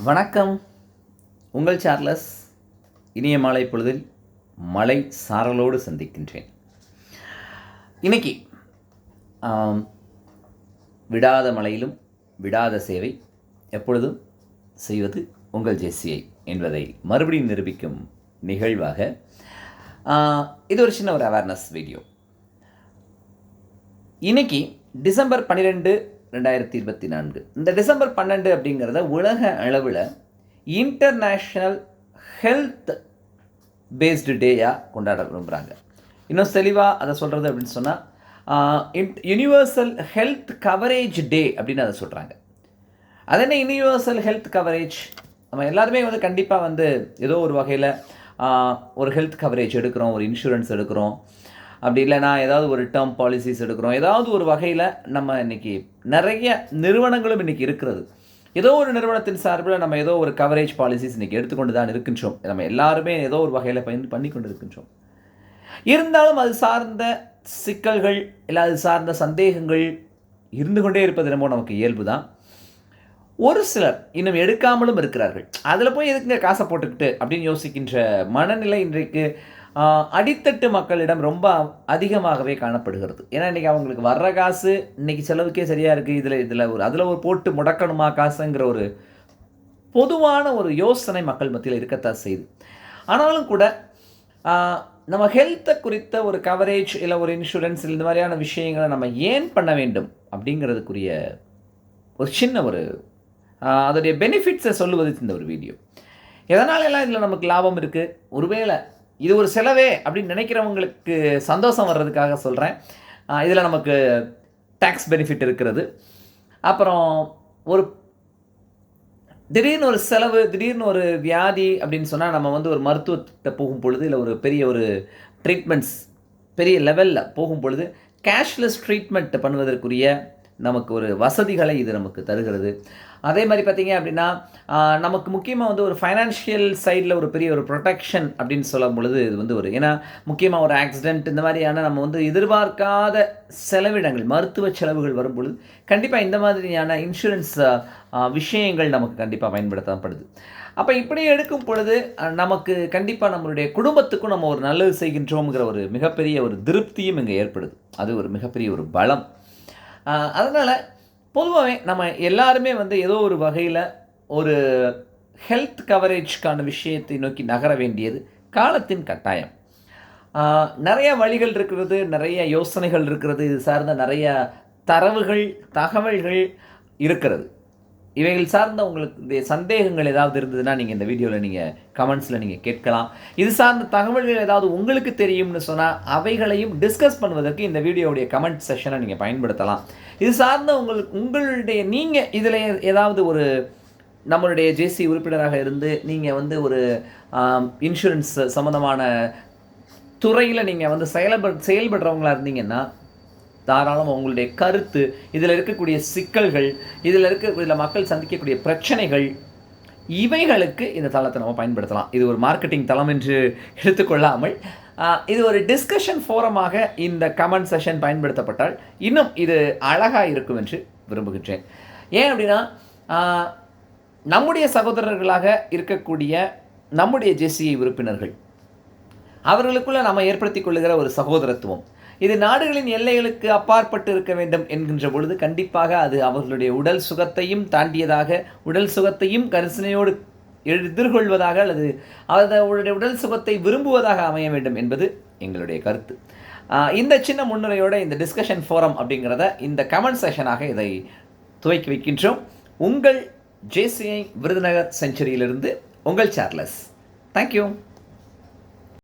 வணக்கம். உங்கள் சார்லஸ். இனிய மாலை பொழுதில் மலை சாரலோடு சந்திக்கின்றேன். இன்னைக்கு விடாத மலையிலும் விடாத சேவை எப்பொழுதும் செய்வது உங்கள் ஜேசிஐ என்பதை மறுபடியும் நிரூபிக்கும் நிகழ்வாக இது ஒரு சின்ன ஒரு அவேர்னஸ் வீடியோ. இன்னைக்கு டிசம்பர் 12, 2024. இந்த டிசம்பர் 12 அப்படிங்கிறத உலக அளவில் இன்டர்நேஷ்னல் ஹெல்த் பேஸ்டு டேயாக கொண்டாட விரும்புகிறாங்க. இன்னும் தெளிவாக அதை சொல்கிறது அப்படின்னு சொன்னால் யூனிவர்சல் ஹெல்த் கவரேஜ் டே அப்படின்னு அதை சொல்கிறாங்க. அது என்ன யூனிவர்சல் ஹெல்த் கவரேஜ்? நம்ம எல்லாருமே கண்டிப்பாக ஏதோ ஒரு வகையில் ஒரு ஹெல்த் கவரேஜ் எடுக்கிறோம், ஒரு இன்சூரன்ஸ் எடுக்கிறோம், அப்படி இல்லைனா ஏதாவது ஒரு டேர்ம் பாலிசிஸ் எடுக்கிறோம். ஏதாவது ஒரு வகையில் நம்ம இன்றைக்கி நிறைய நிறுவனங்களும் இன்றைக்கி இருக்கிறது. ஏதோ ஒரு நிறுவனத்தின் சார்பில் நம்ம ஏதோ ஒரு கவரேஜ் பாலிசிஸ் இன்றைக்கி எடுத்துக்கொண்டு தான் இருக்கின்றோம். நம்ம எல்லாருமே ஏதோ ஒரு வகையில் பண்ணி கொண்டு இருக்கின்றோம். இருந்தாலும் அது சார்ந்த சிக்கல்கள் இல்லை அது சார்ந்த சந்தேகங்கள் இருந்து கொண்டே இருப்பது என்னமோ நமக்கு இயல்பு தான். ஒரு சிலர் இன்னும் எடுக்காமலும் இருக்கிறார்கள். அதில் போய் எதுக்குங்க காசை போட்டுக்கிட்டு அப்படின்னு யோசிக்கின்ற மனநிலை இன்றைக்கு அடித்தட்டு மக்களிடம் ரொம்ப அதிகமாகவே காணப்படுகிறது. ஏன்னா இன்றைக்கி அவங்களுக்கு வர்ற காசு இன்றைக்கி செலவுக்கே சரியாக இருக்குது, அதில் ஒரு போட்டு முடக்கணுமா காசுங்கிற ஒரு பொதுவான ஒரு யோசனை மக்கள் மத்தியில் இருக்கத்தான் செய்யுது. ஆனாலும் கூட நம்ம ஹெல்த்தை குறித்த ஒரு கவரேஜ் இல்லை ஒரு இன்சூரன்ஸ் இந்த மாதிரியான விஷயங்களை நம்ம ஏன் பண்ண வேண்டும் அப்படிங்கிறதுக்குரிய ஒரு சின்ன ஒரு அதோடைய பெனிஃபிட்ஸை சொல்லுவது இந்த ஒரு வீடியோ. எதனால எல்லாம் இதில் நமக்கு லாபம் இருக்குது, ஒருவேளை இது ஒரு செலவே அப்படின்னு நினைக்கிறவங்களுக்கு சந்தோஷம் வர்றதுக்காக சொல்கிறேன். இதில் நமக்கு டேக்ஸ் பெனிஃபிட் இருக்கிறது. அப்புறம் ஒரு திடீர்னு ஒரு செலவு, திடீர்னு ஒரு வியாதி அப்படின்னு சொன்னால் நம்ம ஒரு மருத்துவத்தை போகும் பொழுது இல்லை ஒரு பெரிய ஒரு ட்ரீட்மெண்ட்ஸ் பெரிய லெவலில் போகும் பொழுது கேஷ்லெஸ் ட்ரீட்மெண்ட் பண்ணுவதற்குரிய நமக்கு ஒரு வசதிகளை இது நமக்கு தருகிறது. அதே மாதிரி பார்த்திங்க அப்படின்னா நமக்கு முக்கியமாக ஒரு ஃபைனான்ஷியல் சைடில் ஒரு பெரிய ஒரு ப்ரொடெக்ஷன் அப்படின்னு சொல்லும் பொழுது இது ஒரு ஏன்னா முக்கியமாக ஒரு ஆக்சிடெண்ட் இந்த மாதிரியான நம்ம எதிர்பார்க்காத செலவினங்கள், மருத்துவ செலவுகள் வரும் பொழுது கண்டிப்பாக இந்த மாதிரியான இன்சூரன்ஸ் விஷயங்கள் நமக்கு கண்டிப்பாக பயன்படுத்தப்படுது. அப்போ இப்படி எடுக்கும் பொழுது நமக்கு கண்டிப்பாக நம்மளுடைய குடும்பத்துக்கும் நம்ம ஒரு நல்லது செய்கின்றோங்கிற ஒரு மிகப்பெரிய ஒரு திருப்தியும் இங்கே ஏற்படுது. அது ஒரு மிகப்பெரிய ஒரு பலம். அதனால் பொதுவாகவே நம்ம எல்லாருமே ஏதோ ஒரு வகையில் ஒரு ஹெல்த் கவரேஜ்க்கான விஷயத்தை நோக்கி நகர வேண்டியது காலத்தின் கட்டாயம். நிறைய வழிகள் இருக்கிறது, நிறைய யோசனைகள் இருக்கிறது, இது சார்ந்த நிறைய தரவுகள், தகவல்கள் இருக்கிறது. இவைகள் சார்ந்த உங்களுக்கு சந்தேகங்கள் ஏதாவது இருந்ததுன்னா நீங்கள் இந்த வீடியோவில் நீங்கள் கமெண்ட்ஸில் நீங்கள் கேட்கலாம். இது சார்ந்த தகவல்கள் ஏதாவது உங்களுக்கு தெரியும்னு சொன்னால் அவைகளையும் டிஸ்கஸ் பண்ணுவதற்கு இந்த வீடியோவுடைய கமெண்ட் செஷனை நீங்கள் பயன்படுத்தலாம். இது சார்ந்த உங்களுடைய நீங்கள் இதில் ஏதாவது ஒரு நம்மளுடைய ஜேசி உறுப்பினராக இருந்து நீங்கள் ஒரு இன்சூரன்ஸ் சம்மந்தமான துறையில் நீங்கள் செயல்படுறவங்களாக இருந்தீங்கன்னா தாராளமாக உங்களுடைய கருத்து, இதில் இருக்கக்கூடிய சிக்கல்கள், இதில் மக்கள் சந்திக்கக்கூடிய பிரச்சனைகள், இவைகளுக்கு இந்த தளத்தை நம்ம பயன்படுத்தலாம். இது ஒரு மார்க்கெட்டிங் தளம் என்று எடுத்துக்கொள்ளாமல் இது ஒரு டிஸ்கஷன் ஃபோரமாக இந்த கமெண்ட் செஷன் பயன்படுத்தப்பட்டால் இன்னும் இது அழகாக இருக்கும் என்று விரும்புகின்றேன். ஏன் அப்படின்னா நம்முடைய சகோதரர்களாக இருக்கக்கூடிய நம்முடைய ஜேசிஐ உறுப்பினர்கள் அவர்களுக்குள்ளே நம்ம ஏற்படுத்தி கொள்ளுகிற ஒரு சகோதரத்துவம் இது நாடுகளின் எல்லைகளுக்கு அப்பாற்பட்டு இருக்க வேண்டும் என்கின்ற பொழுது கண்டிப்பாக அது அவர்களுடைய உடல் சுகத்தையும் தாண்டியதாக, உடல் சுகத்தையும் கரிசனையோடு எதிர்கொள்வதாக அல்லது அவர்களுடைய உடல் சுகத்தை விரும்புவதாக அமைய வேண்டும் என்பது எங்களுடைய கருத்து. இந்த சின்ன முன்னுரையோட இந்த டிஸ்கஷன் ஃபோரம் அப்படிங்கிறத இந்த கமெண்ட் செஷனாக இதை துவக்கி வைக்கின்றோம். உங்கள் ஜேசிஐ விருதுநகர் செஞ்சுரியிலிருந்து உங்கள் சார்லஸ். தேங்க்யூ.